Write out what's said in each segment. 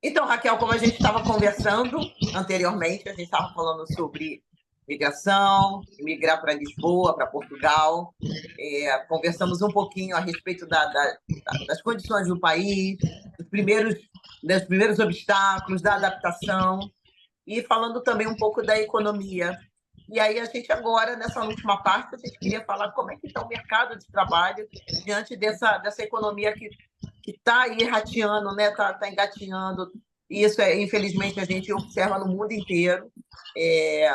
Então, Raquel, como a gente estava conversando anteriormente, a gente estava falando sobre migração, migrar para Lisboa, para Portugal. Conversamos um pouquinho a respeito das condições do país, dos primeiros, dos primeiros obstáculos, da adaptação, e falando também um pouco da economia. E aí, a gente agora, nessa última parte, a gente queria falar como é que está o mercado de trabalho diante dessa economia que está aí rateando, né? Tá engatinhando. E isso, infelizmente, a gente observa no mundo inteiro. É,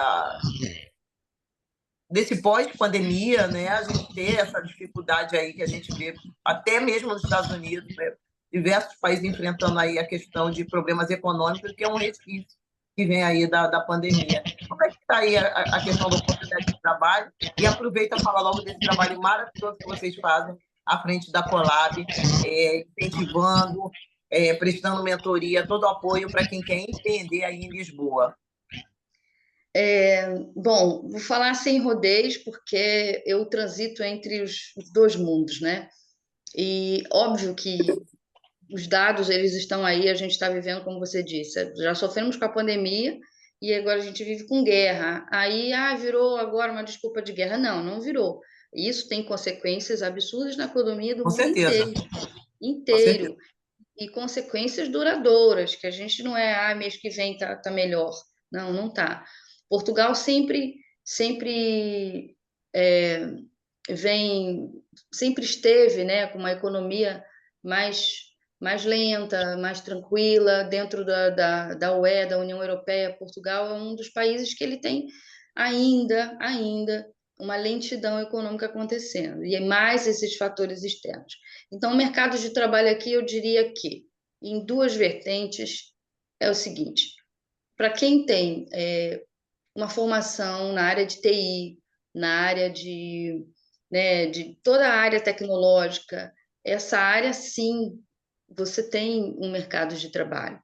Desse pós-pandemia, né, a gente ter essa dificuldade aí que a gente vê até mesmo nos Estados Unidos, né, diversos países enfrentando aí a questão de problemas econômicos, que é um resquício que vem aí da pandemia. Como é que está aí a questão da oportunidade de trabalho? E aproveita para falar logo desse trabalho maravilhoso que vocês fazem à frente da Colab, incentivando, prestando mentoria, todo o apoio para quem quer empreender aí em Lisboa. Bom, vou falar sem rodeios, porque eu transito entre os dois mundos, né? E óbvio que os dados, eles estão aí, a gente está vivendo, como você disse, já sofremos com a pandemia e agora a gente vive com guerra. Aí, virou agora uma desculpa de guerra. Não, não virou. Isso tem consequências absurdas na economia do Com mundo certeza, inteiro, com certeza. inteiro. E consequências duradouras, que a gente não é, mês que vem tá melhor. Não, não tá. Portugal sempre é, vem, sempre esteve, né, com uma economia mais lenta, mais tranquila, dentro da UE, da União Europeia. Portugal é um dos países que ele tem ainda uma lentidão econômica acontecendo, e mais esses fatores externos. Então, o mercado de trabalho aqui, eu diria que, em duas vertentes, é o seguinte: para quem tem uma formação na área de TI, na área de toda a área tecnológica, essa área, sim, você tem um mercado de trabalho.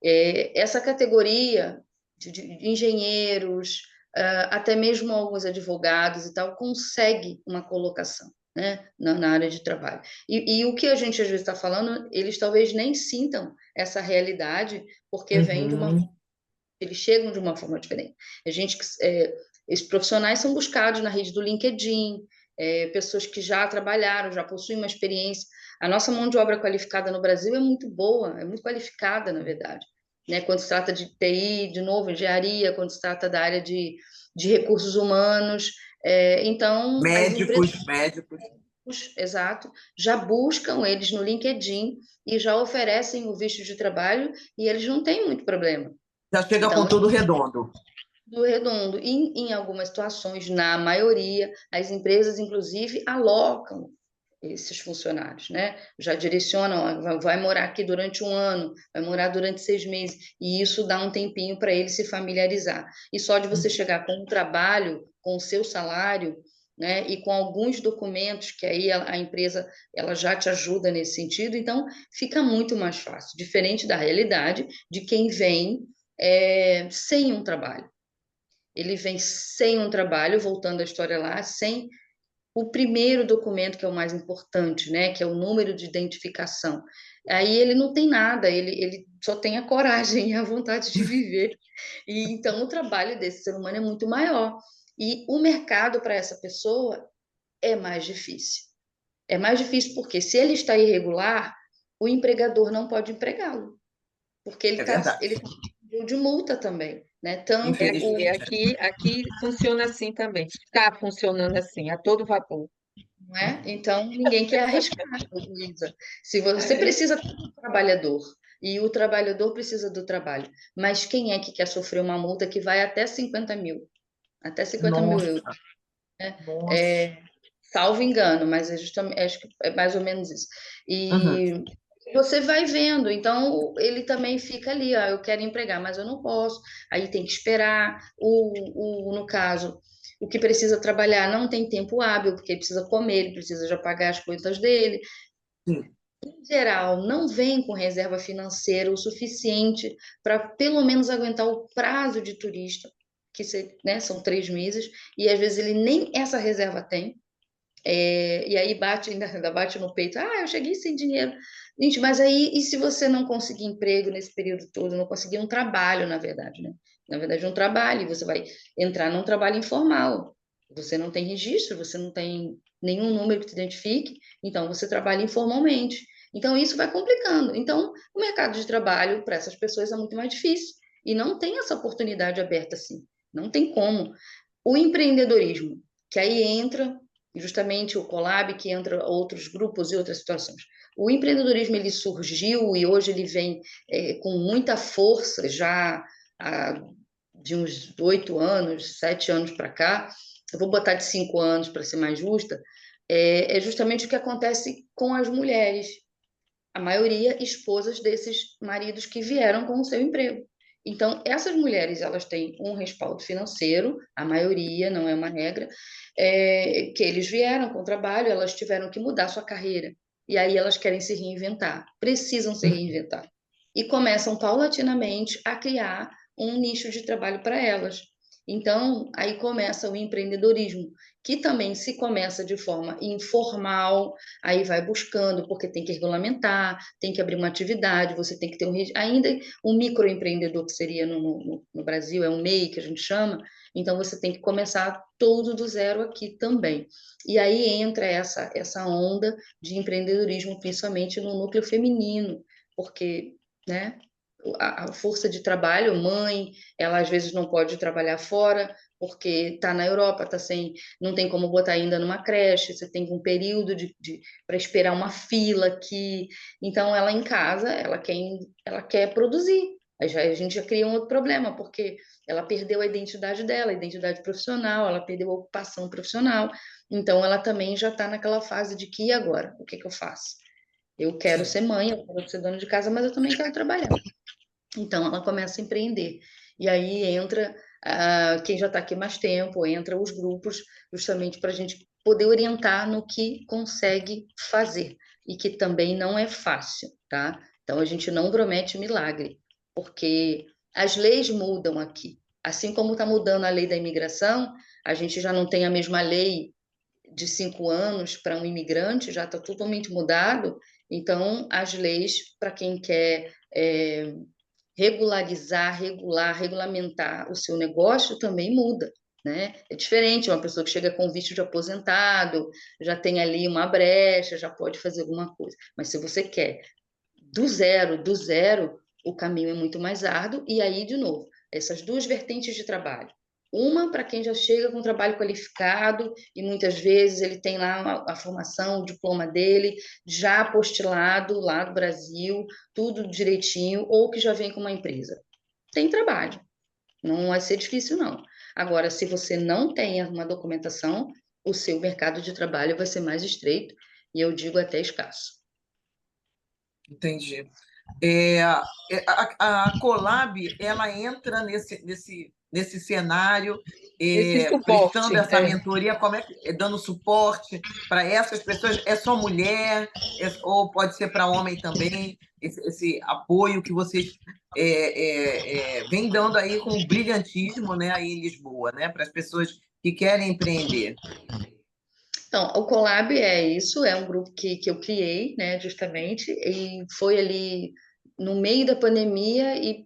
Essa categoria de engenheiros, até mesmo alguns advogados e tal, consegue uma colocação, né, na área de trabalho. E o que a gente às vezes está falando, eles talvez nem sintam essa realidade, porque vem de uma, Uhum. eles chegam de uma forma diferente. A gente, esses profissionais são buscados na rede do LinkedIn, pessoas que já trabalharam, já possuem uma experiência. A nossa mão de obra qualificada no Brasil é muito boa, é muito qualificada, na verdade. Né? Quando se trata de TI, de novo, engenharia, quando se trata da área de recursos humanos. Então, as empresas, Médicos. exato, já buscam eles no LinkedIn e já oferecem o visto de trabalho e eles não têm muito problema. Já chega com Então, tudo redondo. do redondo. E, em algumas situações, na maioria, as empresas, inclusive, alocam esses funcionários, né? Já direcionam, vai morar aqui durante um ano, vai morar durante 6 meses, e isso dá um tempinho para ele se familiarizar. E só de você chegar com o trabalho, com o seu salário, né, e com alguns documentos que aí a empresa ela já te ajuda nesse sentido, então fica muito mais fácil, diferente da realidade de quem vem sem um trabalho. Ele vem sem um trabalho, voltando à história lá, sem o primeiro documento, que é o mais importante, né, que é o número de identificação. Aí ele não tem nada, ele só tem a coragem e a vontade de viver. E então o trabalho desse ser humano é muito maior. E o mercado para essa pessoa é mais difícil. É mais difícil porque se ele está irregular, o empregador não pode empregá-lo, porque É verdade. ele tá de multa também, né? Tanto Infelizmente. Aqui funciona assim também. Está funcionando assim, a todo vapor. não é? Então, ninguém quer arriscar, Luísa. Se você precisa do trabalhador e o trabalhador precisa do trabalho, mas quem é que quer sofrer uma multa que vai até 50 mil? Até 50 mil euros, Nossa, né? nossa. Salvo engano, mas justamente, acho que é mais ou menos isso. Uhum. E você vai vendo, então ele também fica ali, eu quero empregar, mas eu não posso, aí tem que esperar, no caso, o que precisa trabalhar não tem tempo hábil, porque ele precisa comer, ele precisa já pagar as contas dele. Sim. Em geral, não vem com reserva financeira o suficiente para pelo menos aguentar o prazo de turista, que né, são 3 meses, e às vezes ele nem essa reserva tem. E aí ainda bate no peito, eu cheguei sem dinheiro. Gente, mas aí, e se você não conseguir emprego nesse período todo, não conseguir um trabalho, na verdade, né? Na verdade, um trabalho, e você vai entrar num trabalho informal. Você não tem registro, você não tem nenhum número que te identifique, então você trabalha informalmente. Então, isso vai complicando. Então, o mercado de trabalho para essas pessoas é muito mais difícil. E não tem essa oportunidade aberta assim. Não tem como. O empreendedorismo, que aí entra justamente o Colab, que entra outros grupos e outras situações. O empreendedorismo ele surgiu e hoje ele vem com muita força já há de uns 8 anos, 7 anos para cá. Eu vou botar de 5 anos para ser mais justa. É justamente o que acontece com as mulheres, a maioria esposas desses maridos que vieram com o seu emprego. Então, essas mulheres, elas têm um respaldo financeiro, a maioria, não é uma regra, que eles vieram com o trabalho, elas tiveram que mudar sua carreira. E aí elas querem se reinventar, precisam se reinventar. E começam paulatinamente a criar um nicho de trabalho para elas. Então, aí começa o empreendedorismo, que também se começa de forma informal, aí vai buscando, porque tem que regulamentar, tem que abrir uma atividade, você tem que ter ainda um microempreendedor, que seria no Brasil, é um MEI que a gente chama, então você tem que começar todo do zero aqui também. E aí entra essa onda de empreendedorismo, principalmente no núcleo feminino, porque, né, a força de trabalho, mãe, ela às vezes não pode trabalhar fora, porque está na Europa, tá sem, não tem como botar ainda numa creche, você tem um período para esperar uma fila aqui. Então, ela em casa, ela quer produzir. Aí a gente já cria um outro problema, porque ela perdeu a identidade dela, a identidade profissional, ela perdeu a ocupação profissional. Então, ela também já está naquela fase de que, e agora? O que que eu faço? Eu quero Sim. ser mãe, eu quero ser dona de casa, mas eu também quero trabalhar. Então, ela começa a empreender. E aí entra quem já está aqui mais tempo, entra os grupos, justamente para a gente poder orientar no que consegue fazer. E que também não é fácil, tá? Então, a gente não promete milagre, porque as leis mudam aqui. Assim como está mudando a lei da imigração, a gente já não tem a mesma lei de 5 anos para um imigrante, já está totalmente mudado. Então, as leis, para quem quer regulamentar o seu negócio também muda, né? É diferente, uma pessoa que chega com visto de aposentado, já tem ali uma brecha, já pode fazer alguma coisa. Mas se você quer do zero, o caminho é muito mais árduo, e aí, de novo, essas duas vertentes de trabalho. Uma para quem já chega com trabalho qualificado e muitas vezes ele tem lá a formação, o diploma dele já apostilado lá do Brasil, tudo direitinho, ou que já vem com uma empresa. Tem trabalho, não vai ser difícil, não. Agora, se você não tem uma documentação, o seu mercado de trabalho vai ser mais estreito e eu digo até escasso. Entendi. A Colab, ela entra nesse cenário, Esse suporte, prestando essa mentoria, como dando suporte para essas pessoas? É só mulher, ou pode ser para homem também, esse apoio que vocês vêm dando aí com brilhantismo, né, aí em Lisboa, né, para as pessoas que querem empreender. Então, o Colab é isso, é um grupo que eu criei, né, justamente, e foi ali no meio da pandemia e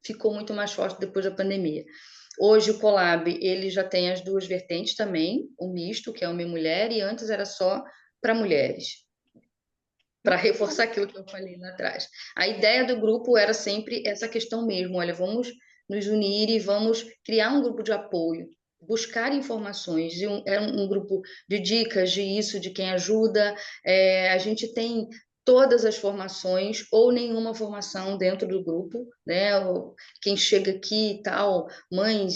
ficou muito mais forte depois da pandemia. Hoje o Colab, ele já tem as duas vertentes também, o misto, que é homem e mulher, e antes era só para mulheres, para reforçar aquilo que eu falei lá atrás. A ideia do grupo era sempre essa questão mesmo, olha, vamos nos unir e vamos criar um grupo de apoio, buscar informações, é um grupo de dicas, de isso, de quem ajuda. A gente tem todas as formações ou nenhuma formação dentro do grupo, né? Quem chega aqui e tal, mães,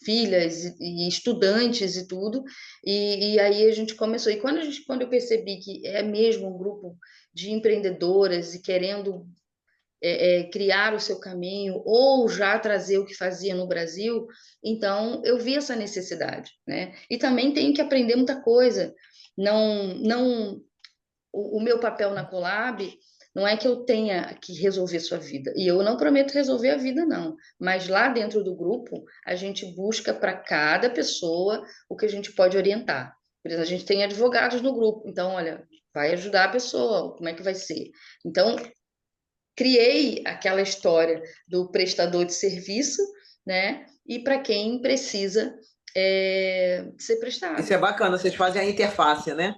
filhas e estudantes e tudo, e aí a gente começou. E quando eu percebi que é mesmo um grupo de empreendedoras e querendo criar o seu caminho ou já trazer o que fazia no Brasil, então eu vi essa necessidade, né? E também tenho que aprender muita coisa. Não, o meu papel na Colab não é que eu tenha que resolver sua vida, e eu não prometo resolver a vida, não, mas lá dentro do grupo, a gente busca para cada pessoa o que a gente pode orientar. Por exemplo, a gente tem advogados no grupo, então, olha, vai ajudar a pessoa, como é que vai ser? Então, criei aquela história do prestador de serviço, né? E para quem precisa ser Isso é prestado. bacana, vocês fazem a interface, né?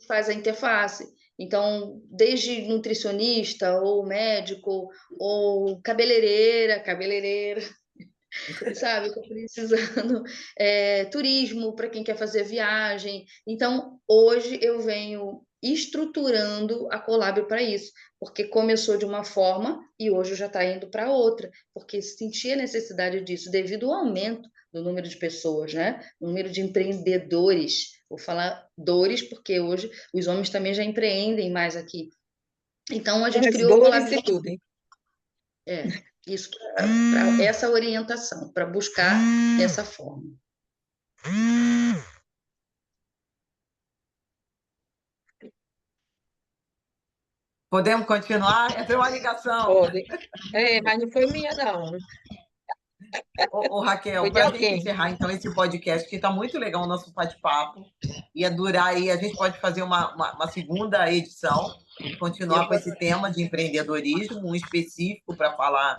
Faz a interface. Então, desde nutricionista, ou médico, ou cabeleireira, sabe? Estou precisando, turismo para quem quer fazer viagem. Então, hoje eu venho estruturando a Collab para isso, porque começou de uma forma e hoje já está indo para outra, porque senti a necessidade disso devido ao aumento do número de pessoas, né? O número de empreendedores. Vou falar dores, porque hoje os homens também já empreendem mais aqui. Então, a gente As criou a dores Collab. e tudo, hein? Isso para essa orientação, para buscar dessa forma. Podemos continuar? Essa é uma ligação. Pode. Mas não foi minha, não. Raquel, Foi de para a gente alguém. encerrar então esse podcast, que está muito legal o nosso bate-papo, ia durar aí, a gente pode fazer uma segunda edição, continuar com esse tema de empreendedorismo, um específico para falar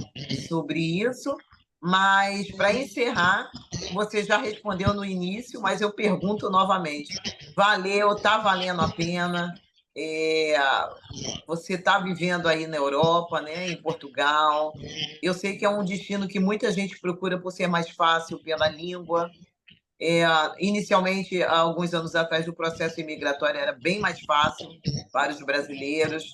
sobre isso, mas para encerrar, você já respondeu no início, mas eu pergunto novamente, valeu, está valendo a pena? É, Você está vivendo aí na Europa, né, em Portugal. Eu sei que é um destino que muita gente procura por ser mais fácil pela língua. Inicialmente, há alguns anos atrás, o processo imigratório era bem mais fácil para os brasileiros.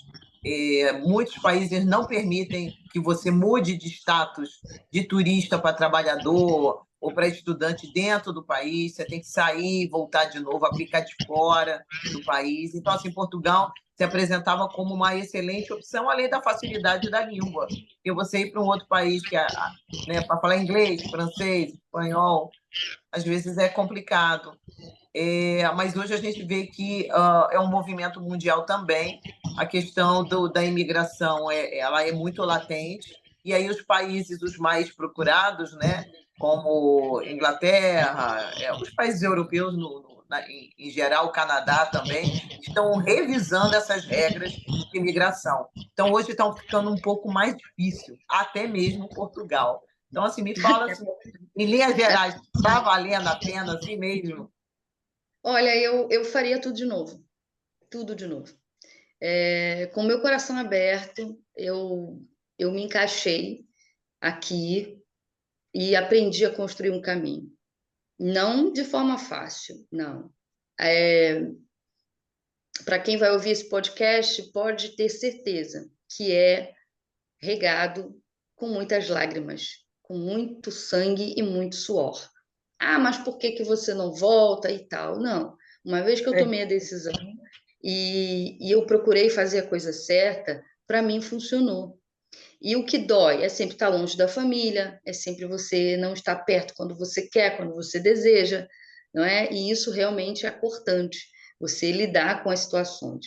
Muitos países não permitem que você mude de status de turista para trabalhador ou para estudante dentro do país. Você tem que sair, voltar de novo, aplicar de fora do país. Então, assim, Portugal se apresentava como uma excelente opção, além da facilidade da língua. Porque você ir para um outro país que, né, para falar inglês, francês, espanhol, às vezes é complicado. Mas hoje a gente vê que é um movimento mundial também. A questão da imigração ela é muito latente, e aí os países os mais procurados, né, como Inglaterra, os países europeus em geral, o Canadá também, estão revisando essas regras de imigração. Então, hoje estão ficando um pouco mais difícil, até mesmo Portugal. Então, assim, me fala, assim, em linhas gerais, está valendo a pena assim mesmo? Olha, eu faria tudo de novo. Com meu coração aberto, eu me encaixei aqui e aprendi a construir um caminho. Não de forma fácil, não. Para quem vai ouvir esse podcast, pode ter certeza que é regado com muitas lágrimas, com muito sangue e muito suor. Ah, mas por que que você não volta e tal? Não. Uma vez que eu É, tomei a decisão e eu procurei fazer a coisa certa, para mim funcionou. E o que dói é sempre estar longe da família, é sempre você não estar perto quando você quer, quando você deseja, não é? E isso realmente é cortante, você lidar com as situações.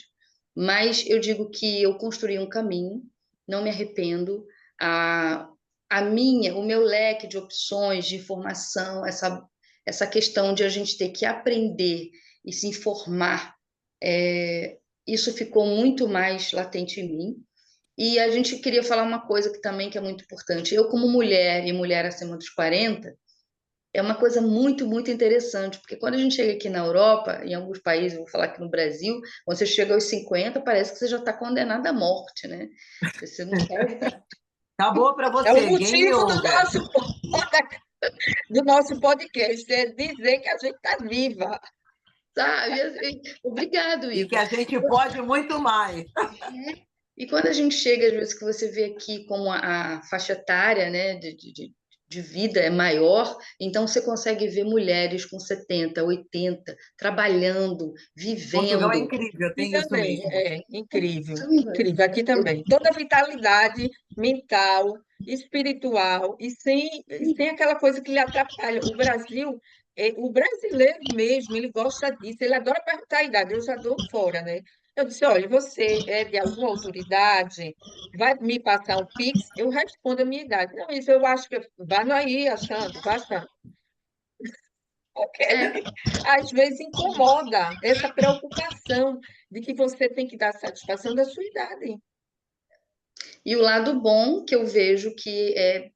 Mas eu digo que eu construí um caminho, não me arrependo. A, o meu leque de opções, de informação, essa questão de a gente ter que aprender e se informar, isso ficou muito mais latente em mim. E a gente queria falar uma coisa que também que é muito importante. Eu, como mulher e mulher acima dos 40, é uma coisa muito, muito interessante, porque quando a gente chega aqui na Europa, em alguns países, vou falar aqui no Brasil, quando você chega aos 50, parece que você já está condenada à morte, né? Você não sabe, Acabou para é o você, game motivo over. do nosso podcast, é dizer que a gente está viva. sabe? Assim, obrigado, E que Ivo. a gente pode muito mais. E quando a gente chega, às vezes, que você vê aqui como a faixa etária, né, de vida é maior, então você consegue ver mulheres com 70, 80, trabalhando, Portugal é vivendo. incrível, E tem isso também, mesmo. é incrível, Caramba, incrível. Aqui também. Toda a vitalidade mental, espiritual, e sem aquela coisa que lhe atrapalha. O Brasil, o brasileiro mesmo, ele gosta disso, ele adora perguntar a idade, eu já dou fora, né? Eu disse, olha, você é de alguma autoridade, vai me passar um Pix, eu respondo a minha idade. Não, isso eu acho que, vai aí achando, vai achando. É, Às vezes incomoda essa preocupação de que você tem que dar satisfação da sua idade. e o lado bom que eu vejo que é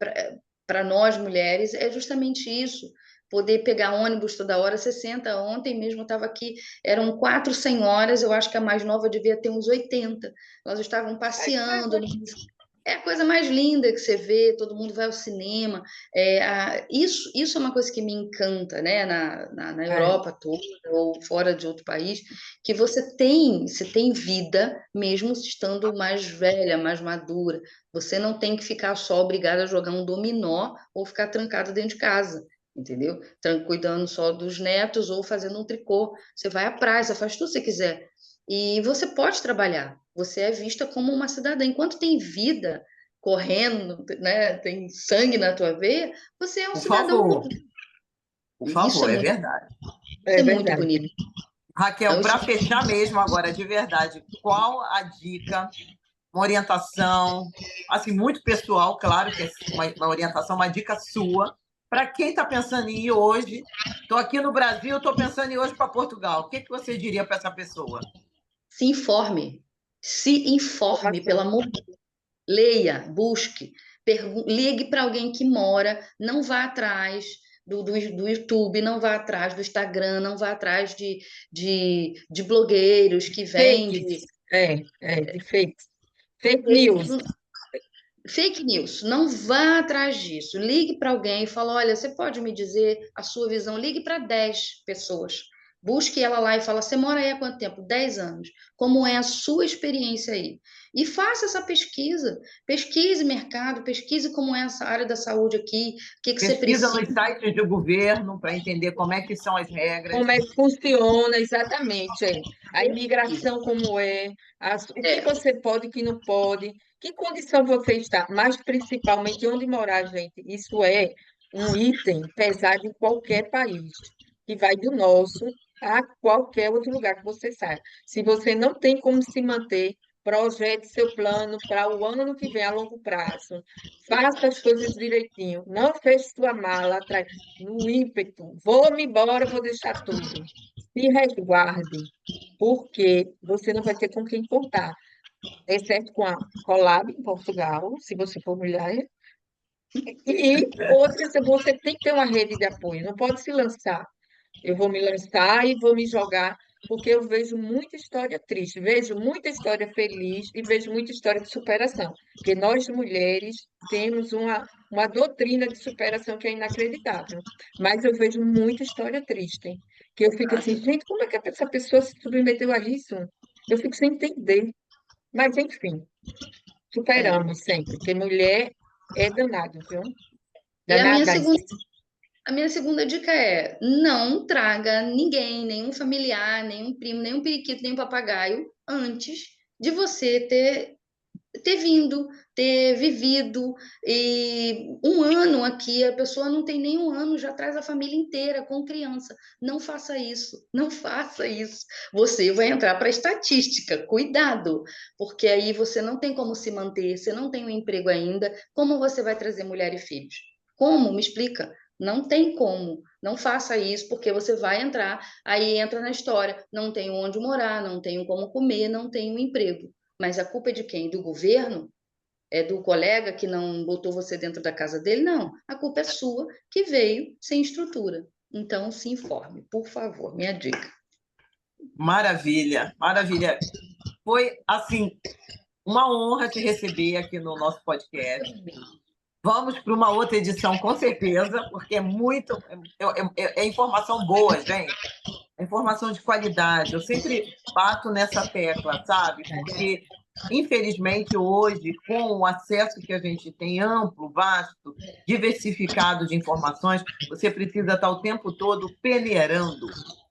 para nós mulheres é justamente isso. Poder pegar ônibus toda hora, 60. Ontem mesmo eu estava aqui, eram 4 senhoras, eu acho que a mais nova devia ter uns 80. Elas estavam Aí, passeando. É a coisa mais linda que você vê, todo mundo vai ao cinema. Isso é uma coisa que me encanta, né, na é, Europa toda, ou fora de outro país, que você tem vida, mesmo estando mais velha, mais madura. Você não tem que ficar só obrigada a jogar um dominó ou ficar trancada dentro de casa, entendeu? Cuidando só dos netos ou fazendo um tricô. Você vai à praia, você faz tudo que você quiser. E você pode trabalhar. Você é vista como uma cidadã. Enquanto tem vida correndo, né, tem sangue na tua veia, você é um Por cidadão favor, comum. por E favor, é verdade. isso é é muito verdade. bonito. Raquel, Então, para isso fechar mesmo agora, de verdade, qual a dica, uma orientação, assim, muito pessoal, claro que é uma orientação, uma dica sua, para quem está pensando em ir hoje, estou aqui no Brasil, estou pensando em ir hoje para Portugal, o que que você diria para essa pessoa? se informe. Se informe, pelo Informação. amor de Deus. Leia, busque, ligue para alguém que mora, não vá atrás do YouTube, não vá atrás do Instagram, não vá atrás de blogueiros que vendem. Fakes. De fakes. Fake news. Fake news, não vá atrás disso. Ligue para alguém e fala: olha, você pode me dizer a sua visão? Ligue para 10 pessoas. Busque ela lá e fala: você mora aí há quanto tempo? 10 anos. Como é a sua experiência aí? E faça essa pesquisa. Pesquise mercado, pesquise como é essa área da saúde aqui, o que que você Pesquisa precisa. nos sites do governo para entender como é que são as regras. Como é que funciona exatamente? A imigração, como é, o que É, você pode e o que não pode, que condição você está, mas principalmente onde morar, gente. Isso é um item pesado em qualquer país, que vai do nosso a qualquer outro lugar que você saia. Se você não tem como se manter, projete seu plano para o ano que vem, a longo prazo. Faça as coisas direitinho. Não feche sua mala atrás no ímpeto, vou-me embora, vou deixar tudo. Se resguarde, porque você não vai ter com quem contar, exceto com a Colab em Portugal, se você for mulher, e outra, se você tem que ter uma rede de apoio, não pode se lançar. Eu vou me lançar e vou me jogar, porque eu vejo muita história triste, vejo muita história feliz e vejo muita história de superação. Porque nós, mulheres, temos uma doutrina de superação que é inacreditável. Mas eu vejo muita história triste, que eu fico assim, gente, como é que essa pessoa se submeteu a isso? Eu fico sem entender. Mas, enfim, é. superamos sempre, porque mulher é danado, viu? E a minha Danada. segunda A minha segunda dica é: não traga ninguém, nenhum familiar, nenhum primo, nenhum periquito, nenhum papagaio antes de você ter vindo, ter vivido. E um ano aqui, a pessoa não tem nem um ano, já traz a família inteira com criança. Não faça isso, não faça isso. Você vai entrar para a estatística, cuidado, porque aí você não tem como se manter, você não tem um emprego ainda. Como você vai trazer mulher e filhos? Como? Me explica. Não tem como. Não faça isso, porque você vai entrar, aí entra na história. Não tenho onde morar, não tenho como comer, não tenho um emprego. Mas a culpa é de quem? Do governo? É do colega que não botou você dentro da casa dele? Não. A culpa é sua, que veio sem estrutura. Então, se informe, por favor, minha dica. Maravilha, maravilha. Foi, assim, uma honra te receber aqui no nosso podcast. Vamos para uma outra edição, com certeza, porque é muito. É informação boa, gente. É informação de qualidade. Eu sempre bato nessa tecla, sabe? Porque, infelizmente, hoje, com o acesso que a gente tem amplo, vasto, diversificado de informações, você precisa estar o tempo todo peneirando.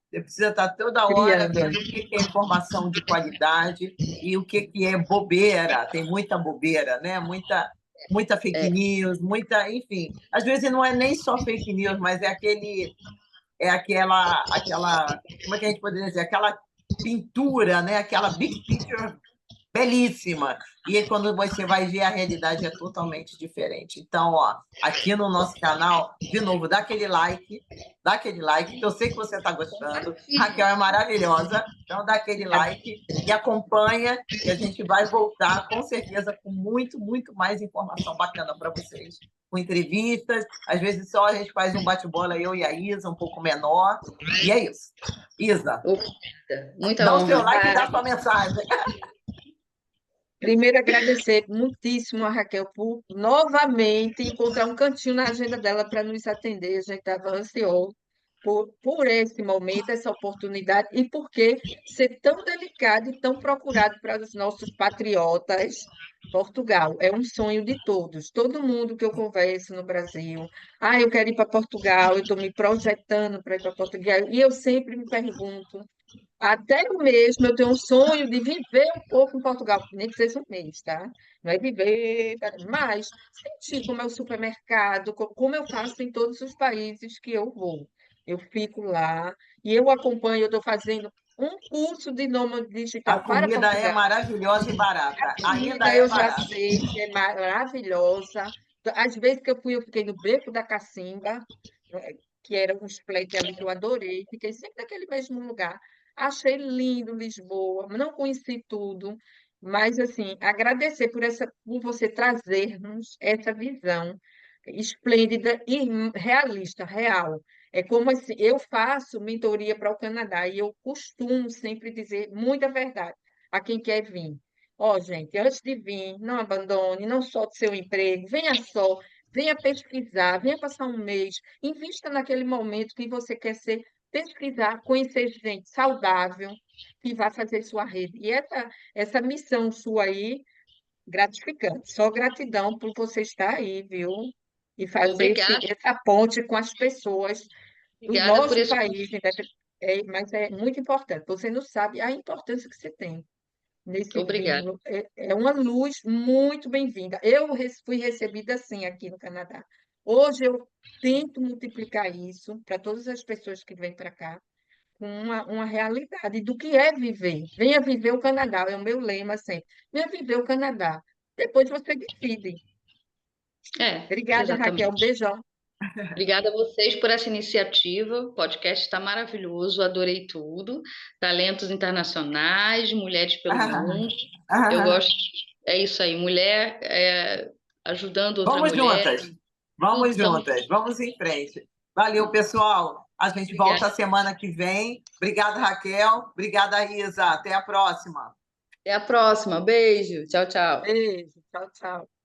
Você precisa estar toda hora Criando. vendo o que é informação de qualidade e o que é bobeira. Tem muita bobeira, né? Muita fake É, news, muita, enfim. Às vezes não é nem só fake news, mas é aquela, como é que a gente poderia dizer? Aquela pintura, né? Aquela big picture belíssima. E aí, quando você vai ver, a realidade é totalmente diferente. Então, ó, aqui no nosso canal, de novo, dá aquele like, que eu sei que você está gostando. Raquel é maravilhosa, então dá aquele like e acompanha, que a gente vai voltar, com certeza, com muito, muito mais informação bacana para vocês. Com entrevistas, às vezes só a gente faz um bate-bola, eu e a Isa, um pouco menor, e é isso. Isa, muita dá o honra. seu like e dá a sua mensagem. Primeiro, agradecer muitíssimo a Raquel por novamente encontrar um cantinho na agenda dela para nos atender. A gente estava ansioso por esse momento, essa oportunidade, e porque ser tão delicado e tão procurado para os nossos patriotas. Portugal é um sonho de todos. Todo mundo que eu converso no Brasil, eu quero ir para Portugal, eu estou me projetando para ir para Portugal, e eu sempre me pergunto. Até eu mesmo, eu tenho um sonho de viver um pouco em Portugal, nem que seja um mês, tá? Não é viver, mas sentir como é o supermercado, como eu faço em todos os países que eu vou. Eu fico lá e eu acompanho, eu estou fazendo um curso de nômade A digital para comida é Portugal. maravilhosa e barata. A Ainda comida é eu já barata. sei que é maravilhosa. Às vezes que eu fui, eu fiquei no Beco da Cacimba, que era um split ali que eu adorei. Fiquei sempre naquele mesmo lugar. Achei lindo Lisboa, não conheci tudo, mas assim, agradecer por você trazermos essa visão esplêndida e realista, real. É como assim, eu faço mentoria para o Canadá e eu costumo sempre dizer muita verdade a quem quer vir. Ó, gente, antes de vir, não abandone, não solte seu emprego, venha só, venha pesquisar, venha passar um mês, invista naquele momento que você quer ser, pesquisar, conhecer gente saudável que vai fazer sua rede. E essa missão sua aí, gratificante. Só gratidão por você estar aí, viu? E fazer Obrigada, essa ponte com as pessoas do obrigada por nosso esse. país, mas é muito importante. Você não sabe a importância que você tem nesse Obrigada. vínculo. É uma luz muito bem-vinda. Eu fui recebida assim aqui no Canadá. Hoje eu tento multiplicar isso para todas as pessoas que vêm para cá, com uma realidade do que é viver. Venha viver o Canadá, é o meu lema sempre. Venha viver o Canadá. Depois você decide. Obrigada, Raquel. Exatamente. Um beijão. Obrigada a vocês por essa iniciativa. O podcast está maravilhoso, adorei tudo. Talentos internacionais, mulheres pelo mundo. Eu gosto. É isso aí, mulher ajudando outra Vamos mulher. juntas. Tudo Vamos somos. juntas. Vamos em frente. Valeu, pessoal. A gente Obrigada. volta semana que vem. Obrigada, Raquel. Obrigada, Isa. Até a próxima. Até a próxima. Beijo. Tchau, tchau. Beijo. Tchau, tchau.